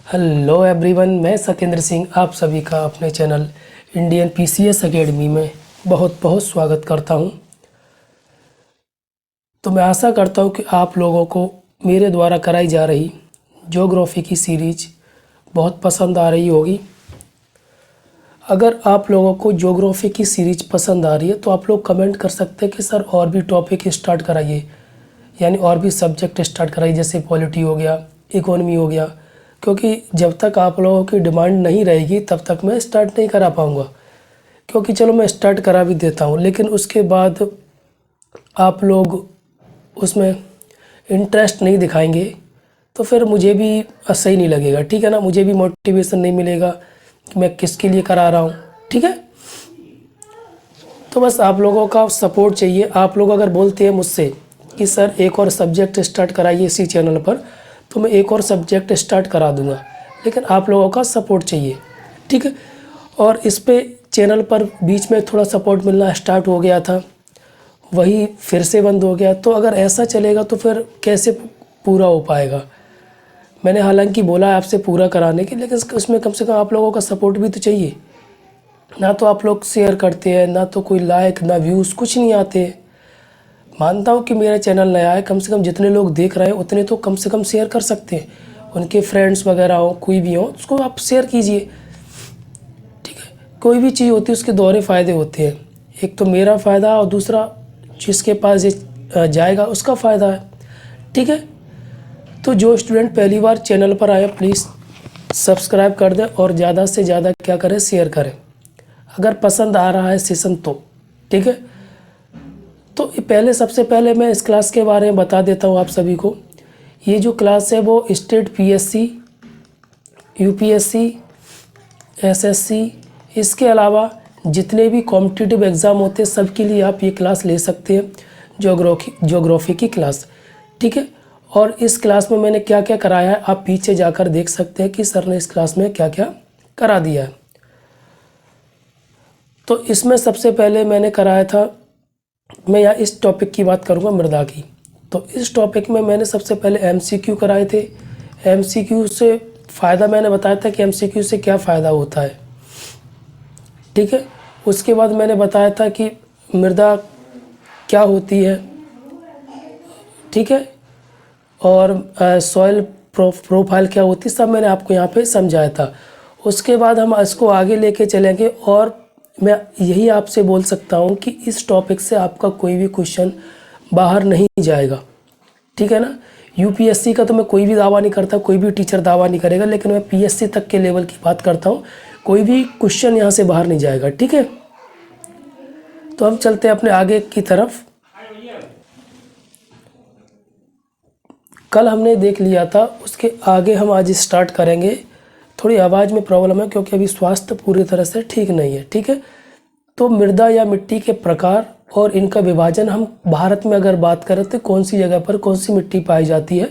Hello everyone, मैं सत्येंद्र सिंह आप सभी का अपने चैनल इंडियन पीसीएस एकेडमी में बहुत बहुत स्वागत करता हूं। तो मैं आशा करता हूं कि आप लोगों को मेरे द्वारा कराई जा रही ज्योग्राफी की सीरीज बहुत पसंद आ रही होगी। अगर आप लोगों को ज्योग्राफी की सीरीज पसंद आ रही है तो आप लोग कमेंट कर सकते हैं कि सर और भी टॉपिक स्टार्ट कराइए, यानी और भी सब्जेक्ट स्टार्ट कराइए, जैसे पॉलिटी हो गया, इकोनॉमी हो गया। क्योंकि जब तक आप लोगों की डिमांड नहीं रहेगी तब तक मैं स्टार्ट नहीं करा पाऊँगा। क्योंकि चलो मैं स्टार्ट करा भी देता हूँ, लेकिन उसके बाद आप लोग उसमें इंटरेस्ट नहीं दिखाएंगे तो फिर मुझे भी सही नहीं लगेगा, ठीक है ना। मुझे भी मोटिवेशन नहीं मिलेगा कि मैं किसके लिए करा रहा हूँ, ठीक है। तो बस आप लोगों का सपोर्ट चाहिए। आप लोग अगर बोलते हैं मुझसे कि सर एक और सब्जेक्ट स्टार्ट कराइए इसी चैनल पर, तो मैं एक और सब्जेक्ट स्टार्ट करा दूंगा, लेकिन आप लोगों का सपोर्ट चाहिए, ठीक है। और इस पे चैनल पर बीच में थोड़ा सपोर्ट मिलना स्टार्ट हो गया था, वही फिर से बंद हो गया। तो अगर ऐसा चलेगा तो फिर कैसे पूरा हो पाएगा। मैंने हालांकि बोला आपसे पूरा कराने की, लेकिन उसमें कम से कम आप लोगों का सपोर्ट भी तो चाहिए। ना तो आप लोग शेयर करते हैं, ना तो कोई लाइक, ना व्यूज़, कुछ नहीं आते। मानता हूँ कि मेरा चैनल नया है, कम से कम जितने लोग देख रहे हैं उतने तो कम से कम शेयर कर सकते हैं। उनके फ्रेंड्स वगैरह हो, कोई भी हो, उसको आप शेयर कीजिए, ठीक है। कोई भी चीज़ होती है उसके दोहरे फ़ायदे होते हैं। एक तो मेरा फ़ायदा और दूसरा जिसके पास ये जाएगा उसका फ़ायदा है, ठीक है। तो जो स्टूडेंट पहली बार चैनल पर आए प्लीज़ सब्सक्राइब कर दें और ज़्यादा से ज़्यादा क्या करें, शेयर करें अगर पसंद आ रहा है सेशन तो, ठीक है। तो सबसे पहले मैं इस क्लास के बारे में बता देता हूँ आप सभी को। ये जो क्लास है वो स्टेट पीएससी, यूपीएससी, एसएससी, इसके अलावा जितने भी कॉम्पिटिटिव एग्ज़ाम होते हैं सबके लिए आप ये क्लास ले सकते हैं, ज्योग्राफी की क्लास, ठीक है। और इस क्लास में मैंने क्या क्या कराया है आप पीछे जाकर देख सकते हैं कि सर ने इस क्लास में क्या क्या करा दिया है। तो इसमें सबसे पहले मैंने कराया था, मैं यहाँ इस टॉपिक की बात करूँगा, मृदा की। तो इस टॉपिक में मैंने सबसे पहले एमसीक्यू कराए थे। एमसीक्यू से फ़ायदा मैंने बताया था कि एमसीक्यू से क्या फ़ायदा होता है, ठीक है। उसके बाद मैंने बताया था कि मृदा क्या होती है, ठीक है, और सॉइल प्रोफाइल क्या होती है, सब मैंने आपको यहाँ पे समझाया था। उसके बाद हम इसको आगे लेके चलेंगे और मैं यही आपसे बोल सकता हूँ कि इस टॉपिक से आपका कोई भी क्वेश्चन बाहर नहीं जाएगा, ठीक है ना। यूपीएससी का तो मैं कोई भी दावा नहीं करता, कोई भी टीचर दावा नहीं करेगा, लेकिन मैं पीएससी तक के लेवल की बात करता हूँ। कोई भी क्वेश्चन यहाँ से बाहर नहीं जाएगा, ठीक है। तो हम चलते हैं अपने आगे की तरफ। कल हमने देख लिया था, उसके आगे हम आज स्टार्ट करेंगे। थोड़ी आवाज़ में प्रॉब्लम है क्योंकि अभी स्वास्थ्य पूरी तरह से ठीक नहीं है, ठीक है। तो मृदा या मिट्टी के प्रकार और इनका विभाजन, हम भारत में अगर बात करें तो कौन सी जगह पर कौन सी मिट्टी पाई जाती है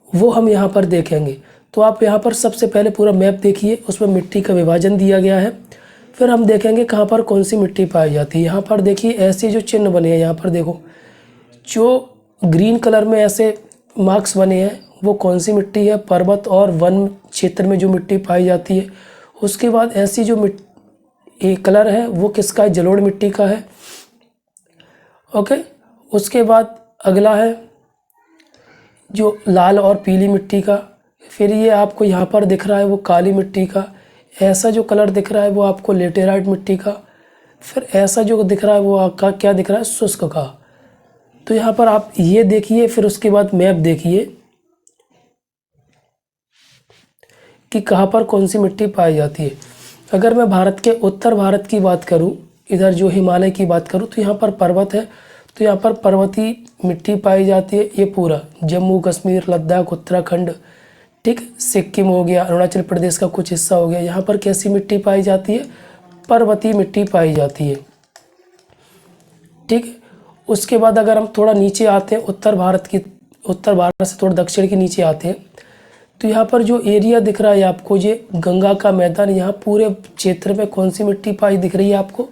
वो हम यहाँ पर देखेंगे। तो आप यहाँ पर सबसे पहले पूरा मैप देखिए, उसमें मिट्टी का विभाजन दिया गया है। फिर हम देखेंगे कहाँ पर कौन सी मिट्टी पाई जाती है। यहाँ पर देखिए ऐसे जो चिन्ह बने हैं, यहाँ पर देखो जो ग्रीन कलर में ऐसे मार्क्स बने हैं वो कौन सी मिट्टी है, पर्वत और वन क्षेत्र में जो मिट्टी पाई जाती है। उसके बाद ऐसी जो कलर है वो किसका है, जलोढ़ मिट्टी का है, ओके। उसके बाद अगला है जो लाल और पीली मिट्टी का। फिर ये आपको यहाँ पर दिख रहा है वो काली मिट्टी का। ऐसा जो कलर दिख रहा है वो आपको लेटेराइट मिट्टी का। फिर ऐसा जो दिख रहा है वो आपका क्या दिख रहा है, शुष्क का। तो यहाँ पर आप ये देखिए, फिर उसके बाद मैप देखिए कि कहाँ पर कौन सी मिट्टी पाई जाती है। अगर मैं भारत के उत्तर भारत की बात करूँ, इधर जो हिमालय की बात करूँ, तो यहाँ पर पर्वत है, तो यहाँ पर पर्वतीय मिट्टी पाई जाती है। ये पूरा जम्मू कश्मीर, लद्दाख, उत्तराखंड, ठीक, सिक्किम हो गया, अरुणाचल प्रदेश का कुछ हिस्सा हो गया, यहाँ पर कैसी मिट्टी पाई जाती है, पर्वतीय मिट्टी पाई जाती है, ठीक। उसके बाद अगर हम थोड़ा नीचे आते हैं, उत्तर भारत से थोड़ा दक्षिण के नीचे आते हैं, तो यहाँ पर जो एरिया दिख रहा है आपको, ये गंगा का मैदान, यहाँ पूरे क्षेत्र में कौन सी मिट्टी पाई दिख रही है आपको,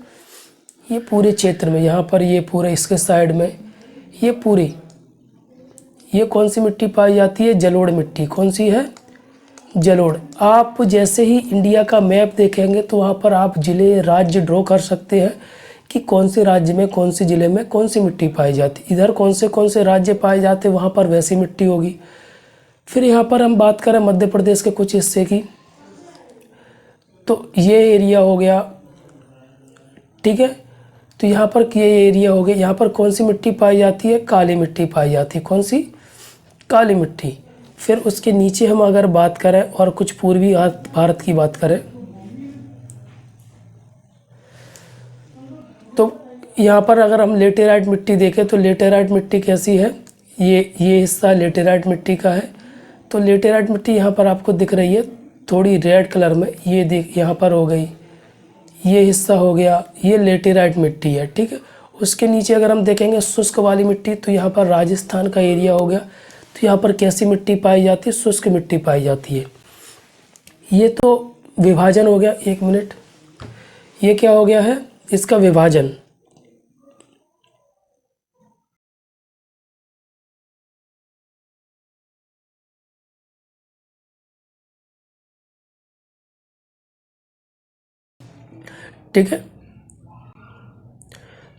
ये पूरे क्षेत्र में, यहाँ पर ये पूरे इसके साइड में ये पूरी, ये कौन सी मिट्टी पाई जाती है, जलोढ़ मिट्टी। कौन सी है, जलोढ़। आप जैसे ही इंडिया का मैप देखेंगे तो वहाँ पर आप ज़िले राज्य ड्रॉ कर सकते हैं कि कौन से राज्य में कौन से ज़िले में कौन सी मिट्टी पाई जाती। इधर कौन से राज्य पाए जाते वहाँ पर वैसी मिट्टी होगी। फिर यहाँ पर हम बात करें मध्य प्रदेश के कुछ हिस्से की, तो ये एरिया हो गया, ठीक है। तो यहाँ पर ये एरिया हो गया, यहाँ पर कौन सी मिट्टी पाई जाती है, काली मिट्टी पाई जाती है। कौन सी, काली मिट्टी। फिर उसके नीचे हम अगर बात करें और कुछ पूर्वी भारत की बात करें तो यहाँ पर अगर हम लेटेराइट मिट्टी देखें तो लेटेराइट मिट्टी कैसी है, ये हिस्सा लेटेराइट मिट्टी का है। तो लेटेराइट मिट्टी यहाँ पर आपको दिख रही है थोड़ी रेड कलर में, ये देख यहाँ पर हो गई, ये हिस्सा हो गया, ये लेटेराइट मिट्टी है, ठीक है। उसके नीचे अगर हम देखेंगे शुष्क वाली मिट्टी, तो यहाँ पर राजस्थान का एरिया हो गया। तो यहाँ पर कैसी मिट्टी पाई जाती है, शुष्क मिट्टी पाई जाती है। ये तो विभाजन हो गया, एक मिनट, ये क्या हो गया है, इसका विभाजन। ठीक है,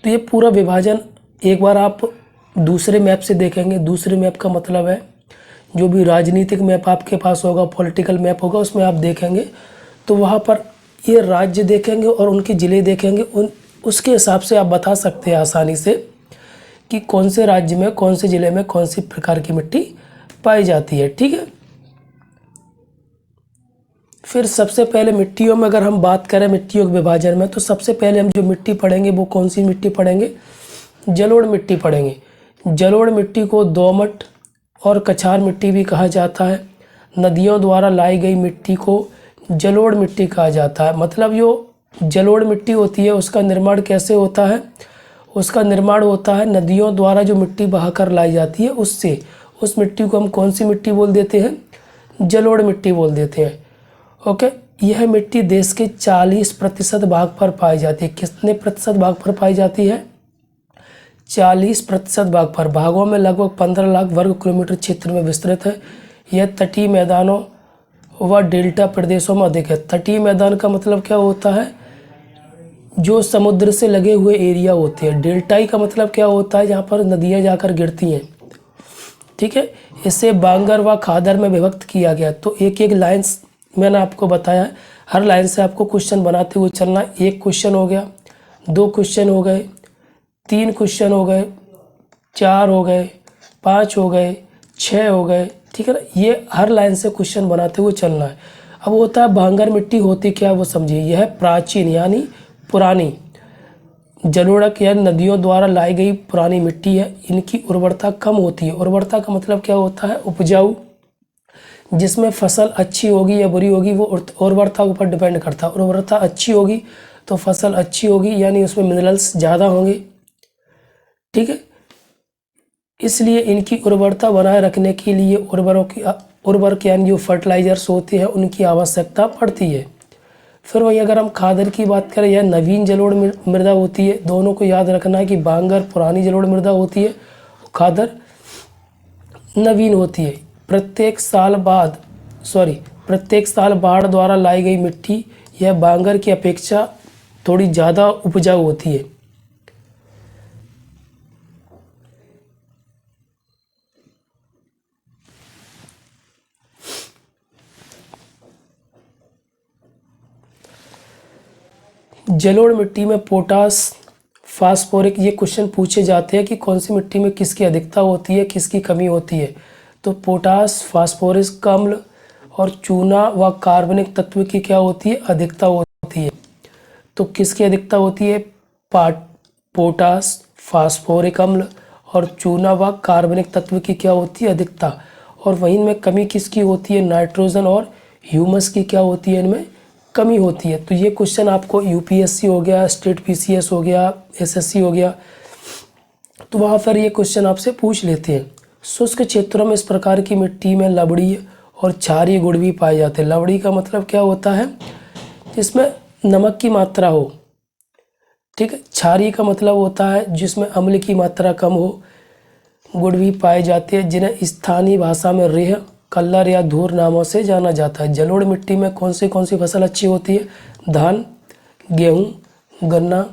तो ये पूरा विभाजन एक बार आप दूसरे मैप से देखेंगे। दूसरे मैप का मतलब है जो भी राजनीतिक मैप आपके पास होगा, पॉलिटिकल मैप होगा, उसमें आप देखेंगे तो वहाँ पर ये राज्य देखेंगे और उनके ज़िले देखेंगे। उसके हिसाब से आप बता सकते हैं आसानी से कि कौन से राज्य में कौन से ज़िले में कौन सी प्रकार की मिट्टी पाई जाती है, ठीक है। फिर सबसे पहले मिट्टियों में अगर हम बात करें, मिट्टियों के विभाजन में, तो सबसे पहले हम जो मिट्टी पढ़ेंगे वो कौन सी मिट्टी पढ़ेंगे, जलोढ़ मिट्टी पढ़ेंगे। जलोढ़ मिट्टी को दोमट और कछार मिट्टी भी कहा जाता है। नदियों द्वारा लाई गई मिट्टी को जलोढ़ मिट्टी कहा जाता है। मतलब जो जलोढ़ मिट्टी होती है उसका निर्माण कैसे होता है, उसका निर्माण होता है नदियों द्वारा जो मिट्टी बहाकर लाई जाती है उससे। उस मिट्टी को हम कौन सी मिट्टी बोल देते हैं, जलोढ़ मिट्टी बोल देते हैं। ओके, यह मिट्टी देश के 40% भाग पर पाई जाती है। कितने प्रतिशत भाग पर पाई जाती है, 40% भाग पर। भागों में लगभग 15 लाख वर्ग किलोमीटर क्षेत्र में विस्तृत है। यह तटीय मैदानों व डेल्टा प्रदेशों में अधिक है। तटीय मैदान का मतलब क्या होता है, जो समुद्र से लगे हुए एरिया होते हैं। डेल्टाई का मतलब क्या होता है, जहाँ पर नदियाँ जाकर गिरती हैं, ठीक है। इसे बांगर व खादर में विभक्त किया गया। तो एक एक लाइन मैंने आपको बताया है, हर लाइन से आपको क्वेश्चन बनाते हुए चलना। एक क्वेश्चन हो गया, 2 क्वेश्चन हो गए, 3 क्वेश्चन हो गए, 4 हो गए, 5 हो गए, 6 हो गए, ठीक है ना। ये हर लाइन से क्वेश्चन बनाते हुए चलना है। अब होता है भांगर मिट्टी होती क्या है वो समझिए। यह प्राचीन यानी पुरानी जलोढ़ या नदियों द्वारा लाई गई पुरानी मिट्टी है। इनकी उर्वरता कम होती है। उर्वरता का मतलब क्या होता है, उपजाऊ, जिसमें फसल अच्छी होगी या बुरी होगी वो उर्वरता के ऊपर डिपेंड करता है। उर्वरता अच्छी होगी तो फसल अच्छी होगी, यानी उसमें मिनरल्स ज़्यादा होंगे, ठीक है। इसलिए इनकी उर्वरता बनाए रखने के लिए उर्वरक यानी जो फर्टिलाइजर्स होते हैं उनकी आवश्यकता पड़ती है। फिर वही अगर हम खादर की बात करें, यह नवीन जलोढ़ मृदा होती है। दोनों को याद रखना है कि बांगर पुरानी जलोढ़ मृदा होती है, खादर नवीन होती है। प्रत्येक साल बाढ़ द्वारा लाई गई मिट्टी यह बांगर की अपेक्षा थोड़ी ज़्यादा उपजाऊ होती है। जलोढ़ मिट्टी में पोटास, फास्फोरिक, ये क्वेश्चन पूछे जाते हैं कि कौन सी मिट्टी में किसकी अधिकता होती है, किसकी कमी होती है। तो पोटास, फास्फोरस, अम्ल और चूना व कार्बनिक तत्व की क्या होती है, अधिकता होती है। तो किसकी अधिकता होती है, पोटास, फास्फोरिक अम्ल और चूना व कार्बनिक तत्व की क्या होती है, अधिकता। और वहीं में कमी किसकी होती है, नाइट्रोजन और ह्यूमस की क्या होती है, इनमें कमी होती है। तो ये क्वेश्चन आपको यूपीएससी हो गया, स्टेट पीसीएस हो गया, एसएससी हो गया, तो वहाँ पर ये क्वेश्चन आपसे पूछ लेते हैं। शुष्क क्षेत्रों में इस प्रकार की मिट्टी में लवड़ी और क्षारीय गुण भी पाए जाते हैं। लवड़ी का मतलब क्या होता है, जिसमें नमक की मात्रा हो, ठीक है। क्षारीय का मतलब होता है जिसमें अम्ल की मात्रा कम हो। गुण भी पाए जाते हैं जिन्हें स्थानीय भाषा में रेह कल्लर या धूर नामों से जाना जाता है। जलोढ़ मिट्टी में कौन सी फसल अच्छी होती है? धान, गेहूँ, गन्ना,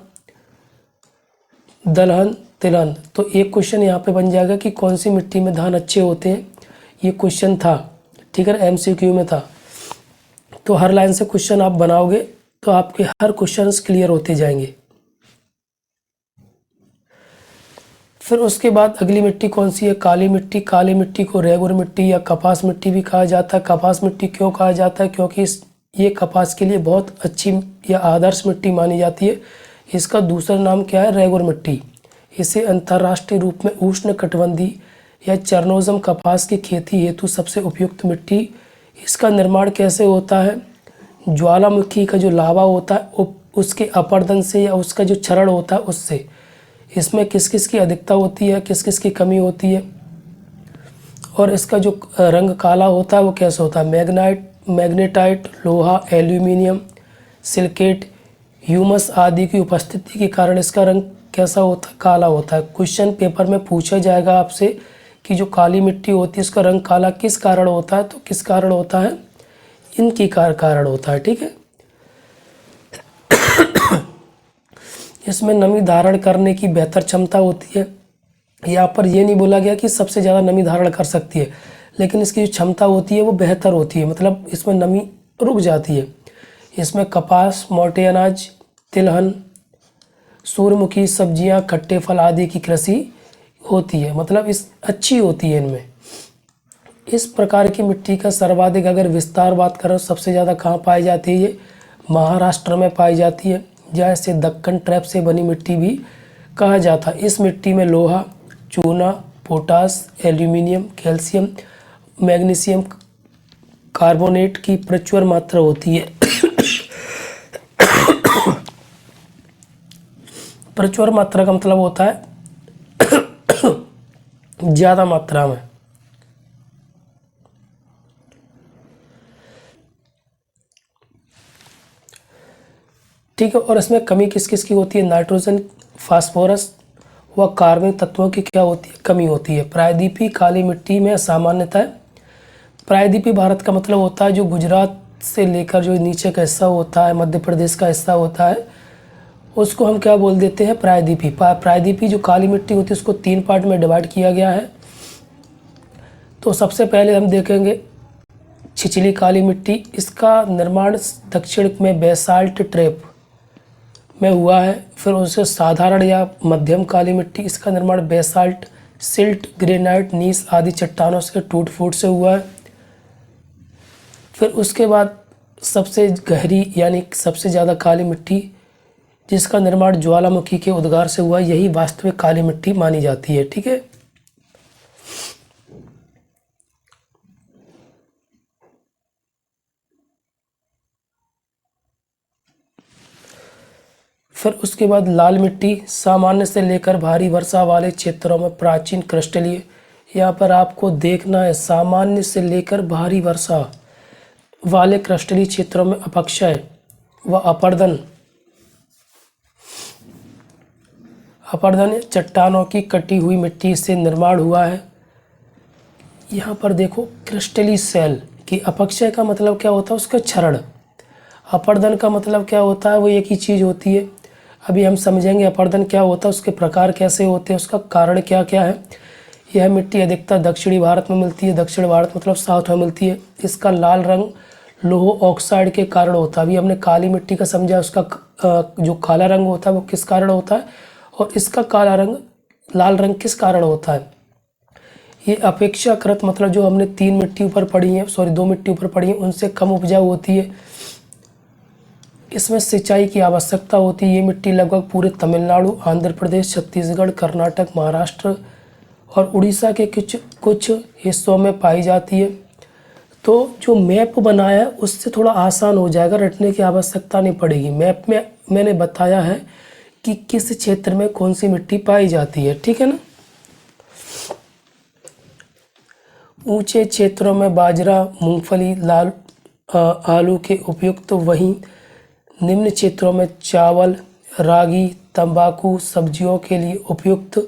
दलहन, तिलहन। तो एक क्वेश्चन यहाँ पे बन जाएगा कि कौन सी मिट्टी में धान अच्छे होते हैं, ये क्वेश्चन था, ठीक है, MCQ में था। तो हर लाइन से क्वेश्चन आप बनाओगे तो आपके हर क्वेश्चन क्लियर होते जाएंगे। फिर उसके बाद अगली मिट्टी कौन सी है? काली मिट्टी। काली मिट्टी को रेगुर मिट्टी या कपास मिट्टी भी कहा जाता है। कपास मिट्टी क्यों कहा जाता है? क्योंकि ये कपास के लिए बहुत अच्छी या आदर्श मिट्टी मानी जाती है। इसका दूसरा नाम क्या है? रेगुर मिट्टी। इसे अंतर्राष्ट्रीय रूप में उष्ण कटिबंधीय या चरनोजम कपास की खेती हेतु सबसे उपयुक्त मिट्टी। इसका निर्माण कैसे होता है? ज्वालामुखी का जो लावा होता है उसके अपर्दन से या उसका जो क्षरण होता है उससे। इसमें किस किस की अधिकता होती है, किस किस की कमी होती है, और इसका जो रंग काला होता है वो कैसे होता है? मैग्नेटाइट, लोहा, एल्यूमिनियम, सिलिकेट, ह्यूमस आदि की उपस्थिति के कारण इसका रंग कैसा होता है? काला होता है। क्वेश्चन पेपर में पूछा जाएगा आपसे कि जो काली मिट्टी होती है उसका रंग काला किस कारण होता है? तो किस कारण होता है? इनकी कारण होता है, ठीक है। इसमें नमी धारण करने की बेहतर क्षमता होती है। यहाँ पर ये नहीं बोला गया कि सबसे ज़्यादा नमी धारण कर सकती है, लेकिन इसकी जो क्षमता होती है वो बेहतर होती है, मतलब इसमें नमी रुक जाती है। इसमें कपास, मोटे अनाज, तिलहन, सूर्यमुखी सब्जियां, खट्टे फल आदि की कृषि होती है, मतलब इस अच्छी होती है इनमें। इस प्रकार की मिट्टी का सर्वाधिक अगर विस्तार बात करें सबसे ज़्यादा कहाँ पाई जाती है? ये महाराष्ट्र में पाई जाती है, जहाँ इसे दक्कन ट्रैप से बनी मिट्टी भी कहा जाता है। इस मिट्टी में लोहा, चूना, potash, aluminium, calcium, magnesium carbonate की प्रचुर मात्रा होती है। प्रचुर मात्रा का मतलब होता है ज़्यादा मात्रा में। ठीक है, और इसमें कमी किस किस की होती है? नाइट्रोजन, फास्फोरस व कार्बनिक तत्वों की क्या होती है? कमी होती है। प्रायद्वीपीय काली मिट्टी में सामान्यतः, प्रायद्वीपीय भारत का मतलब होता है जो गुजरात से लेकर जो नीचे का हिस्सा होता है, मध्य प्रदेश का हिस्सा होता है, उसको हम क्या बोल देते हैं? प्रायद्वीपीय। प्रायद्वीपीय जो काली मिट्टी होती है उसको 3 पार्ट में डिवाइड किया गया है। तो सबसे पहले हम देखेंगे छिछली काली मिट्टी। इसका निर्माण दक्षिण में बेसाल्ट ट्रैप में हुआ है। फिर उससे साधारण या मध्यम काली मिट्टी, इसका निर्माण बेसाल्ट, सिल्ट, ग्रेनाइट, नीस आदि चट्टानों से टूट फूट से हुआ है। फिर उसके बाद सबसे गहरी यानी सबसे ज़्यादा काली मिट्टी जिसका निर्माण ज्वालामुखी के उद्गार से हुआ, यही वास्तविक काली मिट्टी मानी जाती है, ठीक है। फिर उसके बाद लाल मिट्टी, सामान्य से लेकर भारी वर्षा वाले क्षेत्रों में प्राचीन क्रिस्टलीय। यहाँ पर आपको देखना है सामान्य से लेकर भारी वर्षा वाले क्रिस्टलीय क्षेत्रों में अपक्षय व अपर्दन चट्टानों की कटी हुई मिट्टी से निर्माण हुआ है। यहाँ पर देखो क्रिस्टलीय सेल की अपक्षय का मतलब क्या होता है? उसका क्षरण। अपर्दन का मतलब क्या होता है? वो एक ही चीज़ होती है। अभी हम समझेंगे अपर्दन क्या होता है, उसके प्रकार कैसे होते हैं, उसका कारण क्या क्या है। यह मिट्टी अधिकतर दक्षिणी भारत में मिलती है। दक्षिण भारत मतलब साउथ में मिलती है। इसका लाल रंग लोह ऑक्साइड के कारण होता है। अभी हमने काली मिट्टी का समझा, उसका जो काला रंग होता है वो किस कारण होता है, और इसका काला रंग लाल रंग किस कारण होता है। ये अपेक्षाकृत मतलब जो हमने 3 मिट्टी ऊपर पड़ी है, 2 मिट्टी ऊपर पड़ी है, उनसे कम उपजाऊ होती है। इसमें सिंचाई की आवश्यकता होती है। ये मिट्टी लगभग पूरे तमिलनाडु, आंध्र प्रदेश, छत्तीसगढ़, कर्नाटक, महाराष्ट्र और उड़ीसा के कुछ हिस्सों में पाई जाती है। तो जो मैप बनाया है उससे थोड़ा आसान हो जाएगा, रटने की आवश्यकता नहीं पड़ेगी। मैप में मैंने बताया है कि किस क्षेत्र में कौन सी मिट्टी पाई जाती है, ठीक है ना। ऊंचे क्षेत्रों में बाजरा, मूंगफली, आलू के उपयुक्त, वहीं निम्न क्षेत्रों में चावल, रागी, तंबाकू, सब्जियों के लिए उपयुक्त।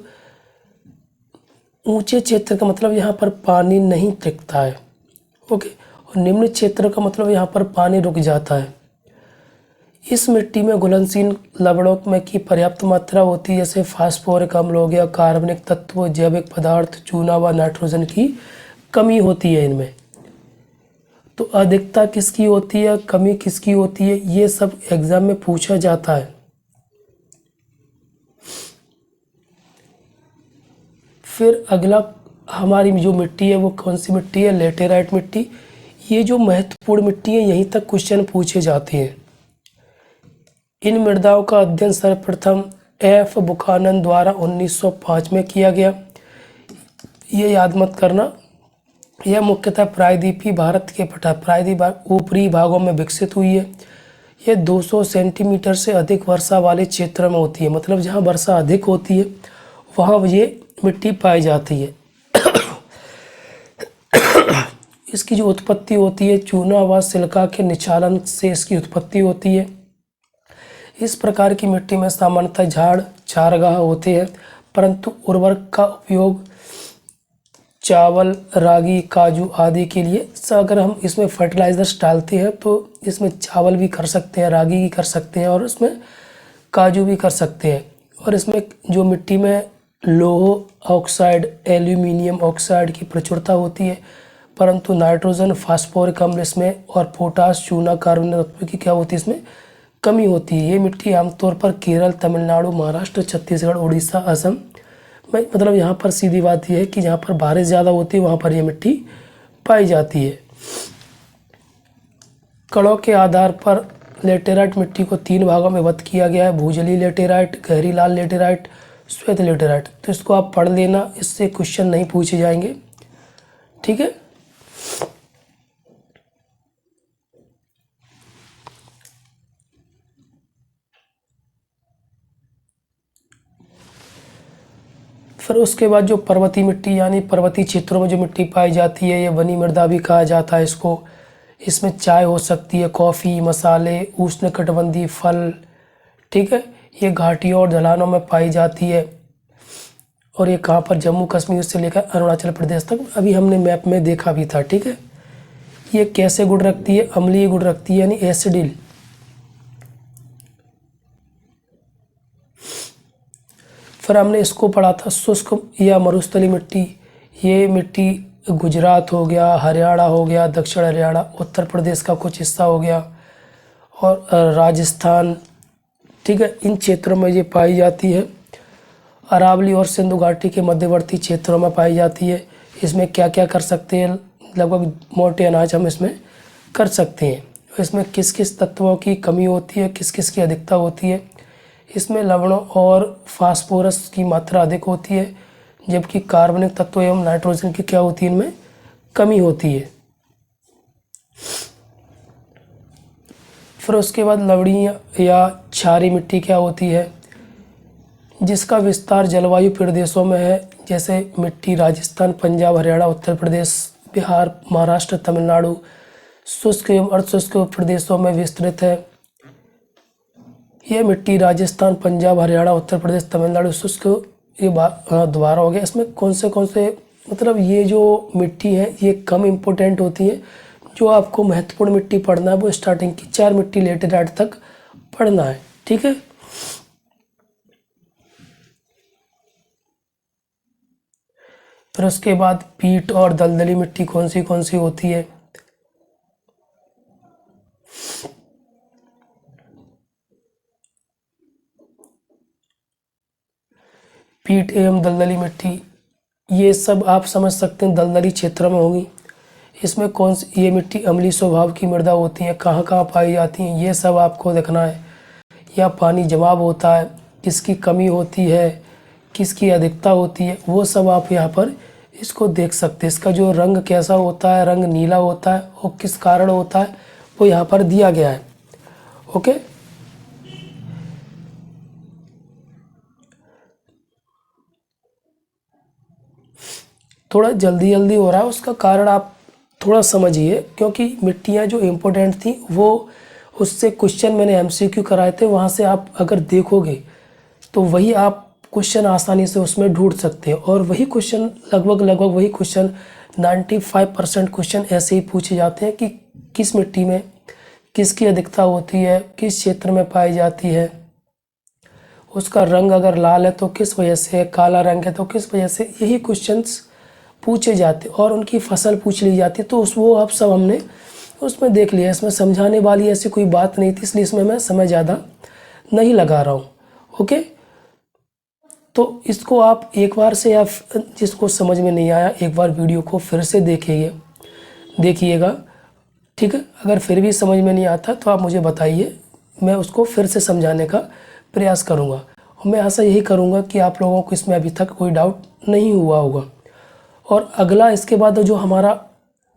ऊंचे क्षेत्र का मतलब यहाँ पर पानी नहीं टिकता है, ओके। और निम्न क्षेत्र का मतलब यहाँ पर पानी रुक जाता है। इस मिट्टी में घुलनशील लवणों में की पर्याप्त मात्रा होती है, जैसे फास्फोरिक अम्ल हो गया, कार्बनिक तत्व, जैविक पदार्थ, चूना व नाइट्रोजन की कमी होती है इनमें। तो अधिकता किसकी होती है, कमी किसकी होती है, ये सब एग्जाम में पूछा जाता है। फिर अगला हमारी जो मिट्टी है वो कौन सी मिट्टी है, लेटेराइट मिट्टी। ये जो महत्वपूर्ण मिट्टी है यहीं तक क्वेश्चन पूछे जाते हैं। इन मृदाओं का अध्ययन सर्वप्रथम एफ बुखानन द्वारा 1905 में किया गया। ये याद मत करना, यह मुख्यतः प्रायद्वीपीय भारत के प्रायद्वीप ऊपरी भागों में विकसित हुई है। यह 200 सेंटीमीटर से अधिक वर्षा वाले क्षेत्र में होती है, मतलब जहाँ वर्षा अधिक होती है वहाँ ये मिट्टी पाई जाती है। इसकी जो उत्पत्ति होती है चूना व सिलिका के निचालन से इसकी उत्पत्ति होती है। इस प्रकार की मिट्टी में सामान्यतः झाड़ चारागाह होते हैं, परंतु उर्वरक का उपयोग चावल, रागी, काजू आदि के लिए, अगर हम इसमें फर्टिलाइजर्स डालते हैं तो इसमें चावल भी कर सकते हैं, रागी भी कर सकते हैं और इसमें काजू भी कर सकते हैं। और इसमें जो मिट्टी में लौह ऑक्साइड, एल्यूमिनियम ऑक्साइड की प्रचुरता होती है, परंतु नाइट्रोजन, फास्फोरिक अम्ल इसमें और पोटास, चूना, कार्बनिक तत्व की क्या होती है इसमें कमी होती है। ये मिट्टी आमतौर पर केरल, तमिलनाडु, महाराष्ट्र, छत्तीसगढ़, उड़ीसा, असम में, मतलब यहाँ पर सीधी बात यह है कि जहाँ पर बारिश ज़्यादा होती है वहाँ पर ये मिट्टी पाई जाती है। कणों के आधार पर लेटेराइट मिट्टी को 3 भागों में विभक्त किया गया है, भूजलीय लेटेराइट, गहरी लाल लेटेराइट, श्वेत लेटेराइट। तो इसको आप पढ़ लेना, इससे क्वेश्चन नहीं पूछे जाएंगे, ठीक है। फिर उसके बाद जो पर्वतीय मिट्टी यानी पर्वतीय क्षेत्रों में जो मिट्टी पाई जाती है, ये वनी मृदा भी कहा जाता है इसको। इसमें चाय हो सकती है, कॉफ़ी, मसाले, उष्णकटिबंधीय फल, ठीक है। ये घाटियों और ढलानों में पाई जाती है। और ये कहाँ पर, जम्मू कश्मीर से लेकर अरुणाचल प्रदेश तक, अभी हमने मैप में देखा भी था, ठीक है। ये कैसे गुण रखती है, अम्लीय गुण रखती है यानी एसिडिल। फिर हमने इसको पढ़ा था शुष्क या मरुस्थलीय मिट्टी। ये मिट्टी गुजरात हो गया, हरियाणा हो गया, दक्षिण हरियाणा, उत्तर प्रदेश का कुछ हिस्सा हो गया और राजस्थान, ठीक है, इन क्षेत्रों में ये पाई जाती है। अरावली और सिंधु घाटी के मध्यवर्ती क्षेत्रों में पाई जाती है। इसमें क्या क्या कर सकते हैं, लगभग मोटे अनाज हम इसमें कर सकते हैं। इसमें किस किस तत्वों की कमी होती है, किस किस की अधिकता होती है। इसमें लवणों और फास्फोरस की मात्रा अधिक होती है, जबकि कार्बनिक तत्व एवं नाइट्रोजन की क्या होती है, इनमें कमी होती है। फिर उसके बाद लवणीय या क्षारीय मिट्टी क्या होती है, जिसका विस्तार जलवायु प्रदेशों में है, जैसे मिट्टी राजस्थान, पंजाब, हरियाणा, उत्तर प्रदेश, बिहार, महाराष्ट्र, तमिलनाडु, शुष्क एवं अर्धशुष्क प्रदेशों में विस्तृत है। यह मिट्टी राजस्थान, पंजाब, हरियाणा, उत्तर प्रदेश, तमिलनाडु, शुष्क, ये दोबारा हो गया। इसमें कौन से मतलब ये जो मिट्टी है ये कम इम्पोर्टेंट होती है। जो आपको महत्वपूर्ण मिट्टी पढ़ना है वो स्टार्टिंग की 4 मिट्टी लेटेराइट तक पढ़ना है, ठीक है। फिर उसके बाद पीट और दलदली मिट्टी कौन सी होती है। पीट एवं दलदली मिट्टी ये सब आप समझ सकते हैं दलदली क्षेत्र में होगी। इसमें कौन सी ये मिट्टी अम्लीय स्वभाव की मृदा होती है, कहाँ कहाँ पाई जाती हैं, ये सब आपको देखना है। या पानी जमाव होता है, किसकी कमी होती है, किसकी अधिकता होती है, वो सब आप यहाँ पर इसको देख सकते हैं। इसका जो रंग कैसा होता है, रंग नीला होता है और किस कारण होता है वो यहाँ पर दिया गया है, ओके। थोड़ा जल्दी हो रहा है, उसका कारण आप थोड़ा समझिए, क्योंकि मिट्टियाँ जो इम्पोर्टेंट थी वो उससे क्वेश्चन मैंने एमसीक्यू कराए थे, वहाँ से आप अगर देखोगे तो वही आप क्वेश्चन आसानी से उसमें ढूंढ सकते हैं। और वही क्वेश्चन लगभग वही क्वेश्चन 95% क्वेश्चन ऐसे ही पूछे जाते हैं कि किस मिट्टी में किसकी अधिकता होती है, किस क्षेत्र में पाई जाती है, उसका रंग अगर लाल है तो किस वजह से, काला रंग है तो किस वजह से, यही क्वेश्चंस पूछे जाते और उनकी फसल पूछ ली जाती। तो वो अब सब हमने उसमें देख लिया। इसमें समझाने वाली ऐसी कोई बात नहीं थी, इसलिए इसमें मैं समय ज़्यादा नहीं लगा रहा हूँ। ओके, तो इसको आप एक बार से, या जिसको समझ में नहीं आया एक बार वीडियो को फिर से देखिएगा, ठीक है। अगर फिर भी समझ में नहीं आता तो आप मुझे बताइए, मैं उसको फिर से समझाने का प्रयास करूँगा। और मैं आशा यही करूँगा कि आप लोगों को इसमें अभी तक कोई डाउट नहीं हुआ होगा। और अगला इसके बाद जो हमारा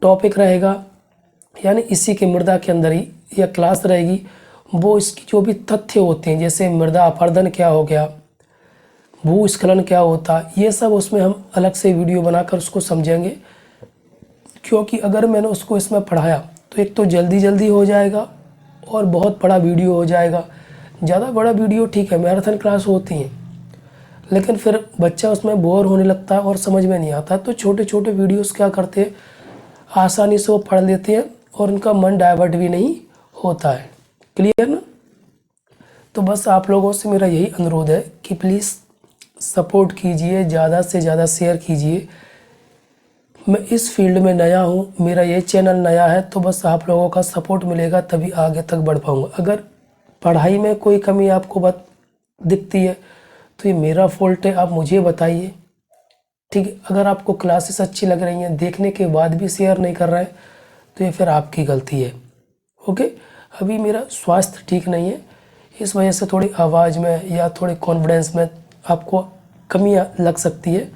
टॉपिक रहेगा, यानी इसी के मृदा के अंदर ही यह क्लास रहेगी, वो इसकी जो भी तथ्य होते हैं, जैसे मृदा अपरदन क्या हो गया, भूस्खलन क्या होता, ये सब उसमें हम अलग से वीडियो बनाकर उसको समझेंगे। क्योंकि अगर मैंने उसको इसमें पढ़ाया तो एक तो जल्दी हो जाएगा और बहुत बड़ा वीडियो हो जाएगा। ज़्यादा बड़ा वीडियो ठीक है, मैराथन क्लास होती हैं, लेकिन फिर बच्चा उसमें बोर होने लगता है और समझ में नहीं आता। तो छोटे छोटे वीडियोस क्या करते हैं, आसानी से वो पढ़ लेते हैं और उनका मन डाइवर्ट भी नहीं होता है। क्लियर ना? तो बस आप लोगों से मेरा यही अनुरोध है कि प्लीज़ सपोर्ट कीजिए, ज़्यादा से ज़्यादा शेयर कीजिए। मैं इस फील्ड में नया हूँ, मेरा ये चैनल नया है, तो बस आप लोगों का सपोर्ट मिलेगा तभी आगे तक बढ़ पाऊँगा। अगर पढ़ाई में कोई कमी आपको दिखती है तो ये मेरा फॉल्ट है, आप मुझे बताइए, ठीक है। अगर आपको क्लासेस अच्छी लग रही हैं, देखने के बाद भी शेयर नहीं कर रहे हैं, तो ये फिर आपकी गलती है। ओके, अभी मेरा स्वास्थ्य ठीक नहीं है, इस वजह से थोड़ी आवाज़ में या थोड़ी कॉन्फिडेंस में आपको कमी लग सकती है,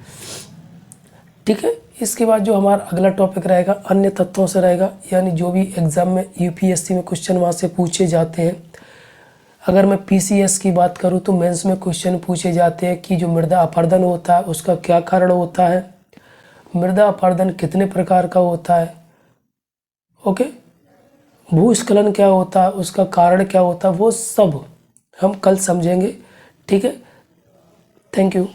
ठीक है। इसके बाद जो हमारा अगला टॉपिक रहेगा अन्य तत्वों से रहेगा, यानी जो भी एग्ज़ाम में यूपीएससी में क्वेश्चन वहाँ से पूछे जाते हैं। अगर मैं पीसीएस की बात करूँ तो मेंस में क्वेश्चन पूछे जाते हैं कि जो मृदा अपरदन होता है उसका क्या कारण होता है, मृदा अपरदन कितने प्रकार का होता है, ओके, भूस्खलन क्या होता है, उसका कारण क्या होता है, वो सब हम कल समझेंगे, ठीक है। Thank you.